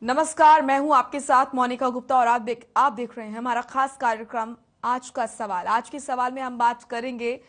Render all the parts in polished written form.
नमस्कार, मैं हूं आपके साथ मोनिका गुप्ता और आप देख रहे हैं हमारा खास कार्यक्रम आज का सवाल। आज के सवाल में हम बात करेंगे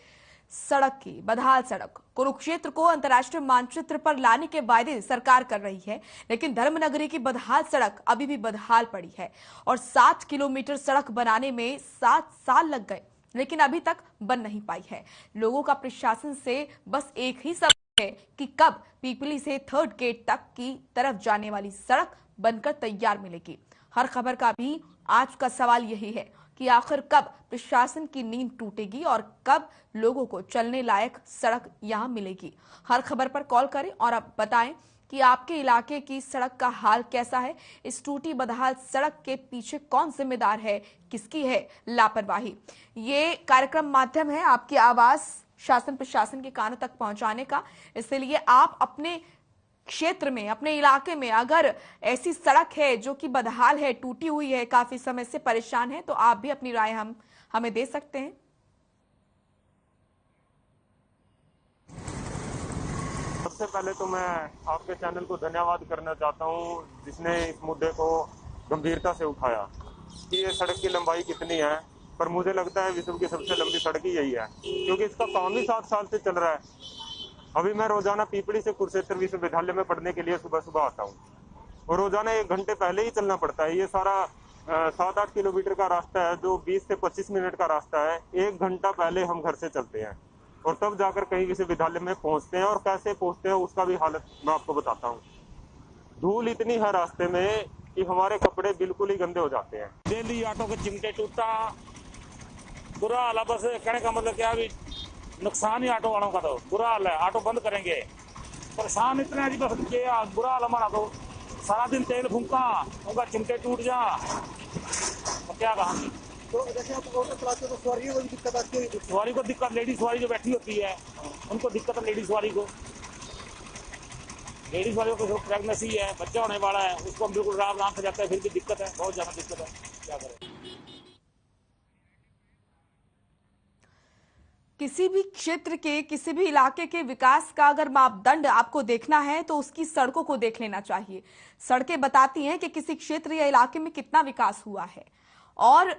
सड़क की। बदहाल सड़क कुरुक्षेत्र को अंतर्राष्ट्रीय मानचित्र पर लाने के वायदे सरकार कर रही है, लेकिन धर्मनगरी की बदहाल सड़क अभी भी बदहाल पड़ी है और 7 किलोमीटर सड़क बनाने में 7 साल लग गए, लेकिन अभी तक बन नहीं पाई है। लोगों का प्रशासन से बस एक ही सवाल है कि कब पीपली से थर्ड गेट तक की तरफ जाने वाली सड़क बनकर तैयार मिलेगी। हर खबर का भी आज का सवाल यही है कि आखिर कब प्रशासन की नींद टूटेगी और कब लोगों को चलने लायक सड़क यहां मिलेगी। हर खबर पर कॉल करें और अब बताएं कि आपके इलाके की सड़क का हाल कैसा है। इस टूटी बदहाल सड़क के पीछे कौन जिम्मेदार है, किसकी है लापरवाही। ये कार्यक्रम माध्यम है आपकी आवाज शासन प्रशासन के कानों तक पहुंचाने का, इसलिए आप अपने क्षेत्र में, अपने इलाके में अगर ऐसी सड़क है जो कि बदहाल है, टूटी हुई है, काफी समय से परेशान है, तो आप भी अपनी राय हमें दे सकते हैं। सबसे पहले तो मैं आपके चैनल को धन्यवाद करना चाहता हूं, जिसने इस मुद्दे को गंभीरता से उठाया कि ये सड़क की लंबाई कितनी है। पर मुझे लगता है विश्व की सबसे लंबी सड़क ही यही है, क्योंकि इसका काम ही 7 साल से चल रहा है। अभी मैं रोजाना पीपली से कुरुक्षेत्र विश्वविद्यालय में पढ़ने के लिए सुबह सुबह आता हूँ और रोजाना 1 घंटे पहले ही चलना पड़ता है। ये सारा 7-8 किलोमीटर का रास्ता है जो 20 से 25 मिनट का रास्ता है। 1 घंटा पहले हम घर से चलते हैं और तब जाकर कहीं विश्वविद्यालय में पहुंचते हैं, और कैसे पहुंचते हैं उसका भी हालत मैं आपको बताता हूँ। धूल इतनी है रास्ते में कि हमारे कपड़े बिल्कुल ही गंदे हो जाते हैं। दिल्ली ऑटो के चिमटे टूटा, बुरा हाल है। बस कहने का मतलब क्या, अभी नुकसान ही ऑटो वालों का, तो बुरा हाल है। ऑटो बंद करेंगे, परेशान इतने हैं जी, बस बुरा हाल हमारा। तो सारा दिन तेल फूंका, उनका चिमटे टूट जा, तो क्या कहा। तो जैसे आप ऑटो चलाते हो तो सवारियों को भी दिक्कत आती है? सवारी को दिक्कत, लेडीज सवारी जो बैठी होती है उनको दिक्कत है। लेडीज सवारी को प्रेगनेंसी है, बच्चा होने वाला है, उसको हम बिल्कुल आराम से जाता है, फिर भी दिक्कत है, बहुत ज्यादा दिक्कत है। क्या करें। किसी भी क्षेत्र के, किसी भी इलाके के विकास का अगर मापदंड आपको देखना है तो उसकी सड़कों को देख लेना चाहिए। सड़कें बताती हैं कि किसी क्षेत्र या इलाके में कितना विकास हुआ है। और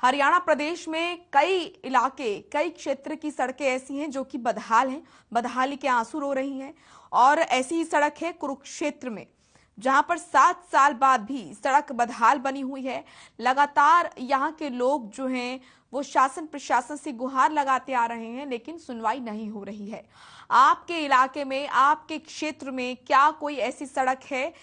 हरियाणा प्रदेश में कई इलाके, कई क्षेत्र की सड़कें ऐसी हैं जो कि बदहाल हैं, बदहाली के आंसू रो रही हैं। और ऐसी ही सड़क है कुरुक्षेत्र में, जहां पर 7 साल बाद भी सड़क बदहाल बनी हुई है। लगातार यहाँ के लोग जो हैं वो शासन प्रशासन से गुहार लगाते आ रहे हैं, लेकिन सुनवाई नहीं हो रही है। आपके इलाके में, आपके क्षेत्र में क्या कोई ऐसी सड़क है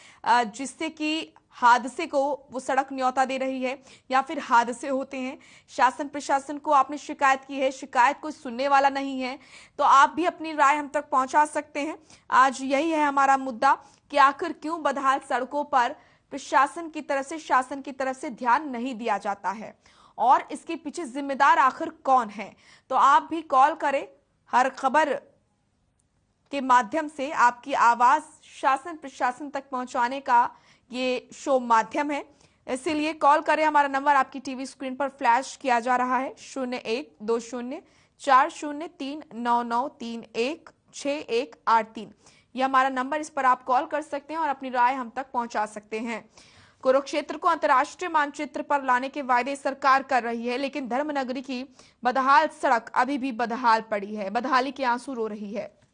जिससे कि हादसे को वो सड़क न्योता दे रही है, या फिर हादसे होते हैं, शासन प्रशासन को आपने शिकायत की है, शिकायत कोई सुनने वाला नहीं है, तो आप भी अपनी राय हम तक पहुंचा सकते हैं। आज यही है हमारा मुद्दा कि आखिर क्यों बदहाल सड़कों पर प्रशासन की तरफ से, शासन की तरफ से ध्यान नहीं दिया जाता है और इसके पीछे जिम्मेदार आखिर कौन है। तो आप भी कॉल करें। हर खबर के माध्यम से आपकी आवाज शासन प्रशासन तक पहुंचाने का ये शो माध्यम है, इसीलिए कॉल करें। हमारा नंबर आपकी टीवी स्क्रीन पर फ्लैश किया जा रहा है, 01204039931618 यह हमारा नंबर, इस पर आप कॉल कर सकते हैं और अपनी राय हम तक पहुंचा सकते हैं। कुरुक्षेत्र को अंतर्राष्ट्रीय मानचित्र पर लाने के वायदे सरकार कर रही है, लेकिन धर्मनगरी की बदहाल सड़क अभी भी बदहाल पड़ी है, बदहाली के आंसू रो रही है।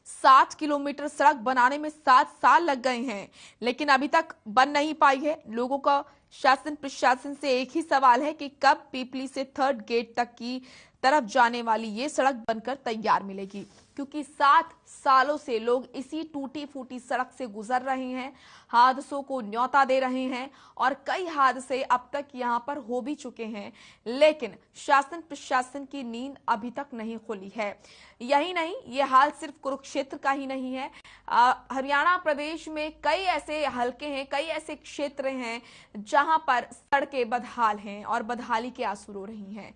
7 किलोमीटर सड़क बनाने में 7 साल लग गए हैं, लेकिन अभी तक बन नहीं पाई है। लोगों का शासन प्रशासन से एक ही सवाल है कि कब पीपली से थर्ड गेट तक की तरफ जाने वाली ये सड़क बनकर तैयार मिलेगी, क्योंकि 7 सालों से लोग इसी टूटी फूटी सड़क से गुजर रहे हैं, हादसों को न्योता दे रहे हैं और कई हादसे अब तक यहां पर हो भी चुके हैं, लेकिन शासन प्रशासन की नींद अभी तक नहीं खुली है। यही नहीं, ये हाल सिर्फ कुरुक्षेत्र का ही नहीं है। हरियाणा प्रदेश में कई ऐसे हलके हैं, कई ऐसे क्षेत्र हैं जहां पर सड़कें बदहाल हैं और बदहाली के आंसू रो रही हैं।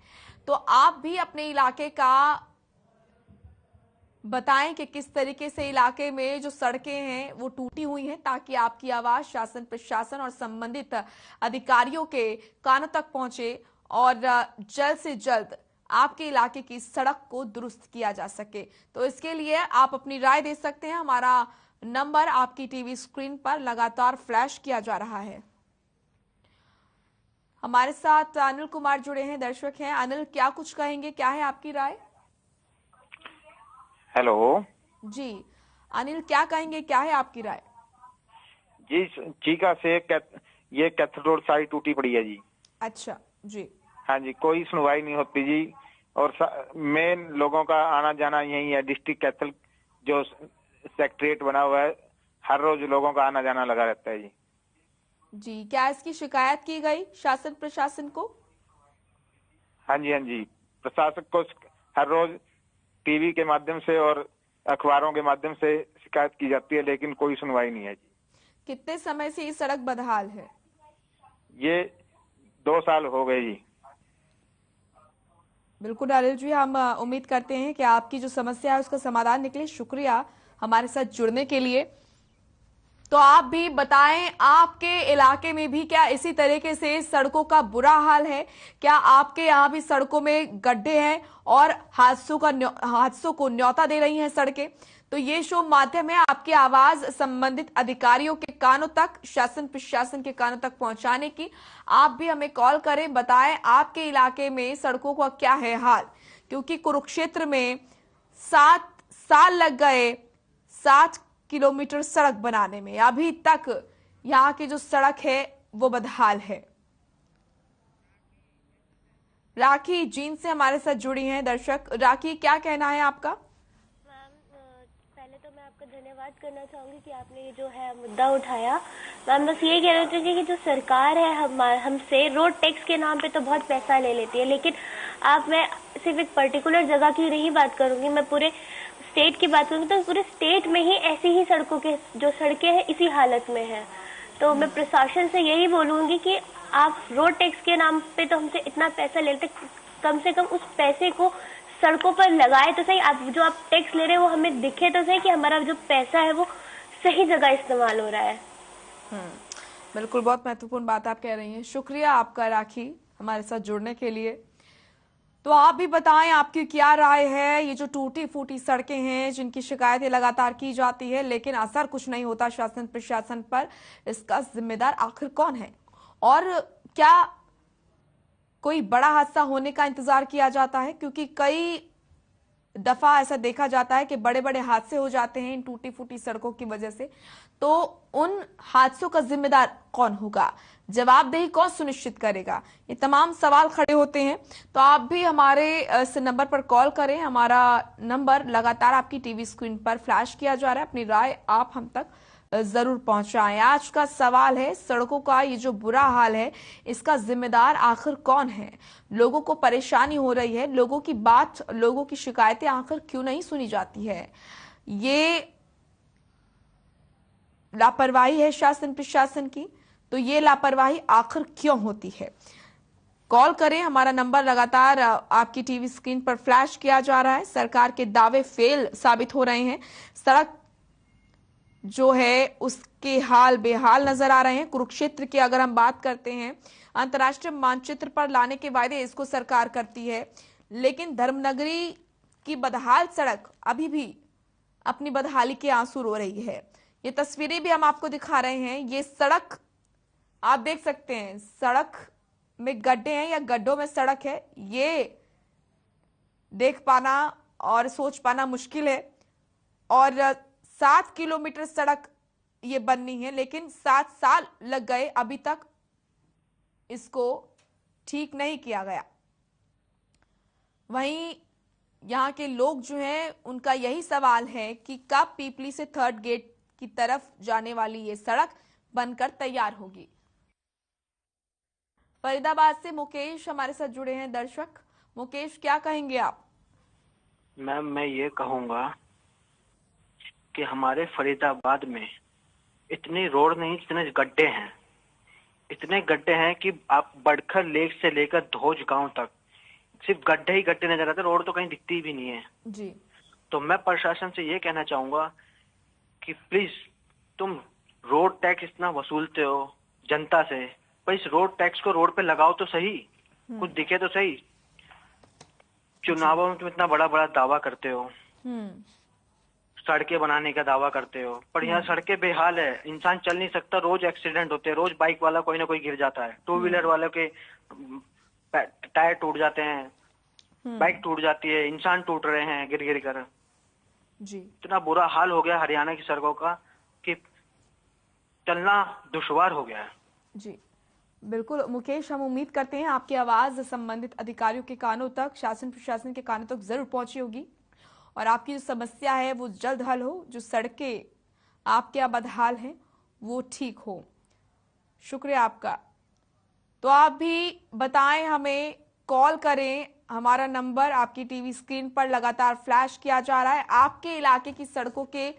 तो आप भी अपने इलाके का बताएं कि किस तरीके से इलाके में जो सड़कें हैं वो टूटी हुई हैं, ताकि आपकी आवाज शासन प्रशासन और संबंधित अधिकारियों के कानों तक पहुंचे और जल्द से जल्द आपके इलाके की सड़क को दुरुस्त किया जा सके। तो इसके लिए आप अपनी राय दे सकते हैं। हमारा नंबर आपकी टीवी स्क्रीन पर लगातार फ्लैश किया जा रहा है। हमारे साथ अनिल कुमार जुड़े हैं, दर्शक हैं। अनिल, क्या कुछ कहेंगे, क्या है आपकी राय? हेलो जी अनिल, क्या कहेंगे, क्या है आपकी राय? जी, चीका से ये कैथल रोड सारी टूटी पड़ी है जी। अच्छा जी। हाँ जी, कोई सुनवाई नहीं होती जी। और मेन लोगों का आना जाना यही है, डिस्ट्रिक्ट कैथल जो सेक्रेटरीट बना हुआ है, हर रोज लोगों का आना जाना लगा रहता है जी। जी, क्या इसकी शिकायत की गई शासन प्रशासन को? हाँ जी, हाँ जी, प्रशासक को हर रोज टीवी के माध्यम से और अखबारों के माध्यम से शिकायत की जाती है, लेकिन कोई सुनवाई नहीं है जी। कितने समय से ये सड़क बदहाल है? ये 2 साल हो गए जी। बिल्कुल अनिल जी, हम उम्मीद करते हैं कि आपकी जो समस्या है उसका समाधान निकले। शुक्रिया हमारे साथ जुड़ने के लिए। तो आप भी बताएं, आपके इलाके में भी क्या इसी तरीके से सड़कों का बुरा हाल है? क्या आपके यहाँ भी सड़कों में गड्ढे हैं और हादसों को न्योता दे रही हैं सड़कें? तो ये शो माध्यम है आपकी आवाज संबंधित अधिकारियों के कानों तक, शासन प्रशासन के कानों तक पहुंचाने की। आप भी हमें कॉल करें, बताएं आपके इलाके में सड़कों का क्या है हाल, क्योंकि कुरुक्षेत्र में 7 साल लग गए 7 किलोमीटर सड़क बनाने में। अभी तक यहाँ की जो सड़क है वो बदहाल है। राखी जीन से हमारे साथ जुड़ी हैं दर्शक। राखी, क्या कहना है आपका? मैम, पहले तो मैं आपका धन्यवाद करना चाहूंगी कि आपने ये जो है मुद्दा उठाया। मैम, बस ये कह रहे थे कि जो सरकार है हमसे रोड टैक्स के नाम पे तो बहुत पैसा ले लेती है, लेकिन मैं सिर्फ एक पर्टिकुलर जगह की नहीं बात करूंगी, मैं पूरे स्टेट की बात करूंगी। तो पूरे स्टेट में ही ऐसी ही सड़कों के जो सड़कें हैं इसी हालत में है। तो मैं प्रशासन से यही बोलूंगी कि आप रोड टैक्स के नाम पे तो हमसे इतना पैसा लेते, कम से कम उस पैसे को सड़कों पर लगाए तो सही। आप टैक्स ले रहे हैं वो हमें दिखे तो सही कि हमारा जो पैसा है वो सही जगह इस्तेमाल हो रहा है। बिल्कुल, बहुत महत्वपूर्ण बात आप कह रही हैं। शुक्रिया आपका राखी, हमारे साथ जुड़ने के लिए। तो आप भी बताएं आपकी क्या राय है। ये जो टूटी फूटी सड़कें हैं जिनकी शिकायतें लगातार की जाती है लेकिन असर कुछ नहीं होता शासन प्रशासन पर, इसका जिम्मेदार आखिर कौन है? और क्या कोई बड़ा हादसा होने का इंतजार किया जाता है? क्योंकि कई दफा ऐसा देखा जाता है कि बड़े बड़े हादसे हो जाते हैं इन टूटी फूटी सड़कों की वजह से। तो उन हादसों का जिम्मेदार कौन होगा, जवाबदेही कौन सुनिश्चित करेगा? ये तमाम सवाल खड़े होते हैं। तो आप भी हमारे इस नंबर पर कॉल करें। हमारा नंबर लगातार आपकी टीवी स्क्रीन पर फ्लैश किया जा रहा है। अपनी राय आप हम तक जरूर पहुंचाएं। आज का सवाल है, सड़कों का ये जो बुरा हाल है इसका जिम्मेदार आखिर कौन है? लोगों को परेशानी हो रही है, लोगों की बात, लोगों की शिकायतें आखिर क्यों नहीं सुनी जाती है? ये लापरवाही है शासन प्रशासन की। तो ये लापरवाही आखिर क्यों होती है? कॉल करें। हमारा नंबर लगातार आपकी टीवी स्क्रीन पर फ्लैश किया जा रहा है। सरकार के दावे फेल साबित हो रहे हैं। सड़क जो है उसके हाल बेहाल नजर आ रहे हैं। कुरुक्षेत्र की अगर हम बात करते हैं, अंतर्राष्ट्रीय मानचित्र पर लाने के वायदे इसको सरकार करती है, लेकिन धर्मनगरी की बदहाल सड़क अभी भी अपनी बदहाली के आंसू रो रही है। ये तस्वीरें भी हम आपको दिखा रहे हैं। ये सड़क आप देख सकते हैं, सड़क में गड्ढे हैं या गड्ढों में सड़क है, ये देख पाना और सोच पाना मुश्किल है। और 7 किलोमीटर सड़क ये बननी है, लेकिन 7 साल लग गए, अभी तक इसको ठीक नहीं किया गया। वहीं यहाँ के लोग जो हैं उनका यही सवाल है कि कब पीपली से 3rd गेट की तरफ जाने वाली ये सड़क बनकर तैयार होगी। फरीदाबाद से मुकेश हमारे साथ जुड़े हैं दर्शक। मुकेश, क्या कहेंगे आप? मैम, मैं ये कहूंगा कि हमारे फरीदाबाद में इतनी रोड नहीं, इतने गड्ढे हैं। इतने गड्ढे हैं कि आप बड़खर लेक से लेकर धोज गांव तक सिर्फ गड्ढे ही गड्ढे नजर आते, रोड तो कहीं दिखती भी नहीं है जी। तो मैं प्रशासन से ये कहना चाहूंगा कि प्लीज, तुम रोड टैक्स इतना वसूलते हो जनता से, पर इस रोड टैक्स को रोड पे लगाओ तो सही, कुछ दिखे तो सही। चुनावों में तुम इतना बड़ा बड़ा दावा करते हो, सड़कें बनाने का दावा करते हो, पर यहाँ सड़कें बेहाल है, इंसान चल नहीं सकता, रोज एक्सीडेंट होते हैं, रोज बाइक वाला कोई ना कोई गिर जाता है, टू व्हीलर वालों के टायर टूट जाते हैं, बाइक टूट जाती है, इंसान टूट रहे हैं गिर गिर कर। जी इतना बुरा हाल हो गया हरियाणा की सड़कों का कि चलना दुश्वार हो गया है। जी बिल्कुल मुकेश, हम उम्मीद करते हैं आपकी आवाज संबंधित अधिकारियों के कानों तक, शासन प्रशासन के कानों तक जरूर पहुंची होगी और आपकी जो समस्या है वो जल्द हल हो, जो सड़कें आपके यहाँ बदहाल हैं वो ठीक हो। शुक्रिया आपका। तो आप भी बताएं, हमें कॉल करें, हमारा नंबर आपकी टीवी स्क्रीन पर लगातार फ्लैश किया जा रहा है। आपके इलाके की सड़कों के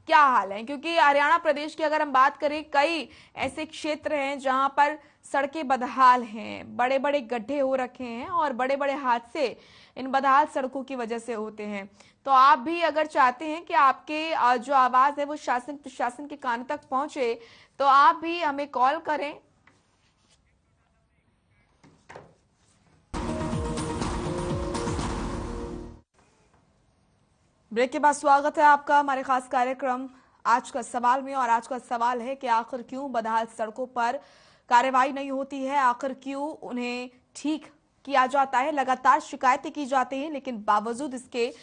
क्या हाल है, क्योंकि हरियाणा प्रदेश की अगर हम बात करें, कई ऐसे क्षेत्र हैं जहां पर सड़कें बदहाल हैं, बड़े बड़े गड्ढे हो रखे हैं और बड़े बड़े हादसे इन बदहाल सड़कों की वजह से होते हैं। तो आप भी अगर चाहते हैं कि आपके जो आवाज है वो शासन प्रशासन के कान तक पहुंचे, तो आप भी हमें कॉल करें। ब्रेक के बाद स्वागत है आपका हमारे खास कार्यक्रम आज का सवाल में। और आज का सवाल है कि आखिर क्यों बदहाल सड़कों पर कार्रवाई नहीं होती है, आखिर क्यों उन्हें ठीक किया जाता है। लगातार शिकायतें की जाती हैं, लेकिन बावजूद इसके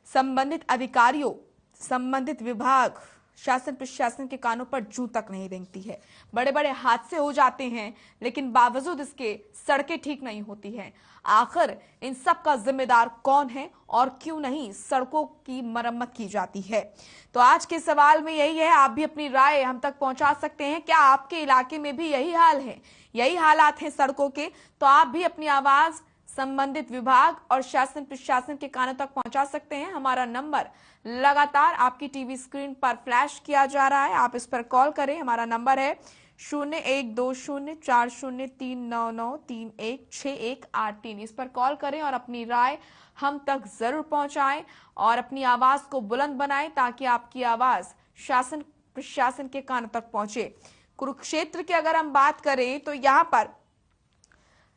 संबंधित अधिकारियों, संबंधित विभाग, शासन प्रशासन के कानों पर जू तक नहीं रेंगती है। बड़े बड़े हादसे हो जाते हैं, लेकिन बावजूद इसके सड़कें ठीक नहीं होती हैं। आखिर इन सब का जिम्मेदार कौन है और क्यों नहीं सड़कों की मरम्मत की जाती है? तो आज के सवाल में यही है। आप भी अपनी राय हम तक पहुंचा सकते हैं। क्या आपके इलाके में भी यही हाल है, यही हालात हैं सड़कों के? तो आप भी अपनी आवाज संबंधित विभाग और शासन प्रशासन के कानों तक पहुंचा सकते हैं। हमारा नंबर लगातार आपकी टीवी स्क्रीन पर फ्लैश किया जा रहा है, आप इस पर कॉल करें। हमारा नंबर है 01204039931618। इस पर कॉल करें और अपनी राय हम तक जरूर पहुंचाएं और अपनी आवाज को बुलंद बनाएं, ताकि आपकी आवाज शासन प्रशासन के कानों तक पहुंचे। कुरुक्षेत्र की अगर हम बात करें तो यहाँ पर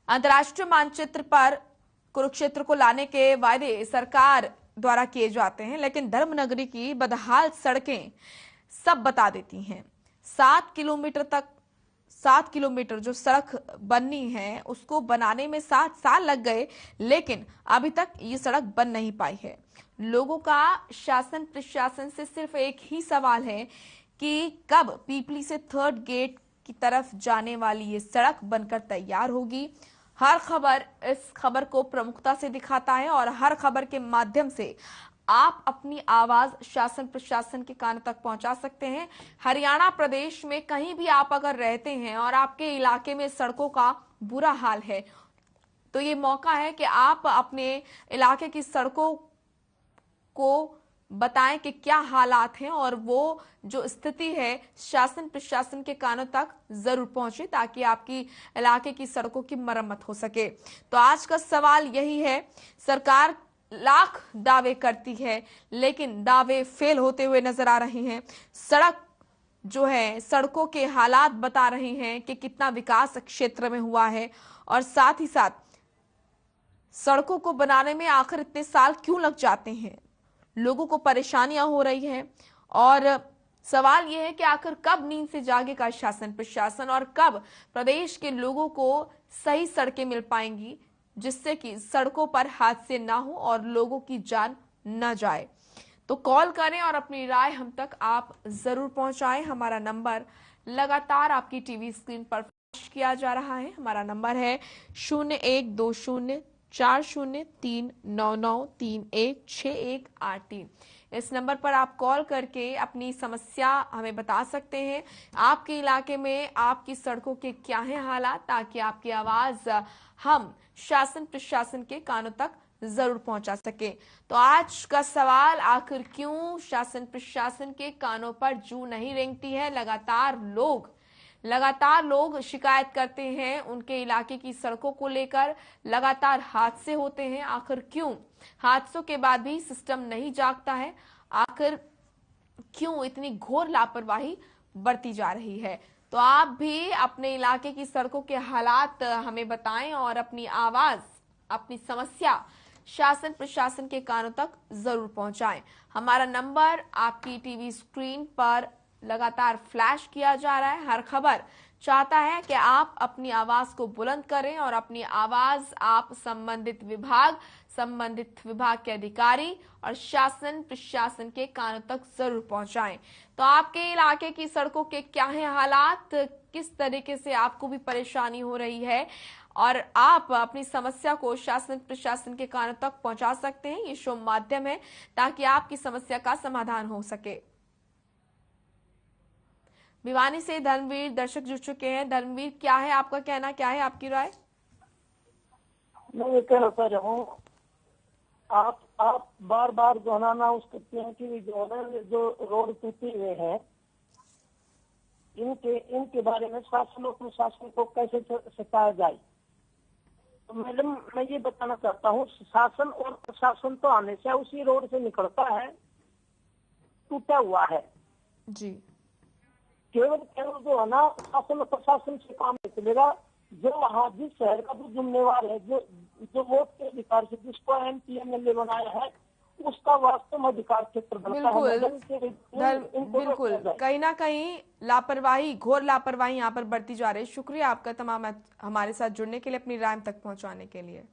अंतर्राष्ट्रीय मानचित्र पर कुरुक्षेत्र को लाने के वायदे सरकार द्वारा किए जाते हैं, लेकिन धर्मनगरी की बदहाल सड़कें सब बता देती हैं। 7 किलोमीटर जो सड़क बननी है उसको बनाने में 7 साल लग गए, लेकिन अभी तक ये सड़क बन नहीं पाई है। लोगों का शासन प्रशासन से सिर्फ एक ही सवाल है कि कब पीपली से 3rd गेट की तरफ जाने वाली ये सड़क बनकर तैयार होगी। हर खबर इस खबर को प्रमुखता से दिखाता है और हर खबर के माध्यम से आप अपनी आवाज शासन प्रशासन के कान तक पहुंचा सकते हैं। हरियाणा प्रदेश में कहीं भी आप अगर रहते हैं और आपके इलाके में सड़कों का बुरा हाल है, तो ये मौका है कि आप अपने इलाके की सड़कों को बताएं कि क्या हालात हैं और वो जो स्थिति है शासन प्रशासन के कानों तक जरूर पहुंचे, ताकि आपकी इलाके की सड़कों की मरम्मत हो सके। तो आज का सवाल यही है। सरकार लाख दावे करती है, लेकिन दावे फेल होते हुए नजर आ रहे हैं। सड़क जो है, सड़कों के हालात बता रहे हैं कि कितना विकास क्षेत्र में हुआ है, और साथ ही साथ सड़कों को बनाने में आखिर इतने साल क्यों लग जाते हैं, लोगों को परेशानियां हो रही हैं। और सवाल यह है कि आखिर कब नींद से जागेगा शासन प्रशासन और कब प्रदेश के लोगों को सही सड़कें मिल पाएंगी, जिससे कि सड़कों पर हादसे ना हो और लोगों की जान न जाए। तो कॉल करें और अपनी राय हम तक आप जरूर पहुंचाएं। हमारा नंबर लगातार आपकी टीवी स्क्रीन पर फ्लैश किया जा रहा है। हमारा नंबर है 01204039931618। इस नंबर पर आप कॉल करके अपनी समस्या हमें बता सकते हैं। आपके इलाके में आपकी सड़कों के क्या हैं हालात, ताकि आपकी आवाज हम शासन प्रशासन के कानों तक जरूर पहुंचा सके। तो आज का सवाल, आखिर क्यों शासन प्रशासन के कानों पर जू नहीं रेंगती है? लगातार लोग शिकायत करते हैं उनके इलाके की सड़कों को लेकर। लगातार हादसे होते हैं, आखिर क्यों हादसों के बाद भी सिस्टम नहीं जागता है? आखिर क्यों इतनी घोर लापरवाही बरती जा रही है? तो आप भी अपने इलाके की सड़कों के हालात हमें बताएं और अपनी आवाज, अपनी समस्या शासन प्रशासन के कानों तक जरूर पहुंचाएं। हमारा नंबर आपकी टीवी स्क्रीन पर लगातार फ्लैश किया जा रहा है। हर खबर चाहता है कि आप अपनी आवाज को बुलंद करें और अपनी आवाज आप संबंधित विभाग के अधिकारी और शासन प्रशासन के कानों तक जरूर पहुंचाएं। तो आपके इलाके की सड़कों के क्या है हालात, किस तरीके से आपको भी परेशानी हो रही है और आप अपनी समस्या को शासन प्रशासन के कानों तक पहुंचा सकते हैं। ये शो माध्यम है ताकि आपकी समस्या का समाधान हो सके। भिवानी से धर्मवीर दर्शक जुड़ चुके हैं। धर्मवीर, क्या है आपका कहना, क्या है आपकी राय? मैं ये कहना चाह रहा हूँ, आप बार बार जो है ना अनाउंस करते हैं कि जो है ना जो रोड टूटे हुए हैं इनके बारे में शासन और प्रशासन को कैसे सताया जाए। तो मैडम मैं ये बताना चाहता हूँ, शासन और प्रशासन तो हमेशा उसी रोड से निकलता है, टूटा हुआ है जी। केवल जो है ना शासन और प्रशासन से काम नहीं चलेगा। जो वहाँ जिस शहर का जो जिम्मेवार है, जो वोट के अधिकार से जिसको MP MLA बनाया है, उसका वास्तव में अधिकार क्षेत्र बनता है। बिल्कुल कहीं ना कहीं लापरवाही, घोर लापरवाही यहाँ पर बढ़ती जा रही है। शुक्रिया आपका तमाम हमारे साथ जुड़ने के लिए, अपनी राय तक पहुंचाने के लिए।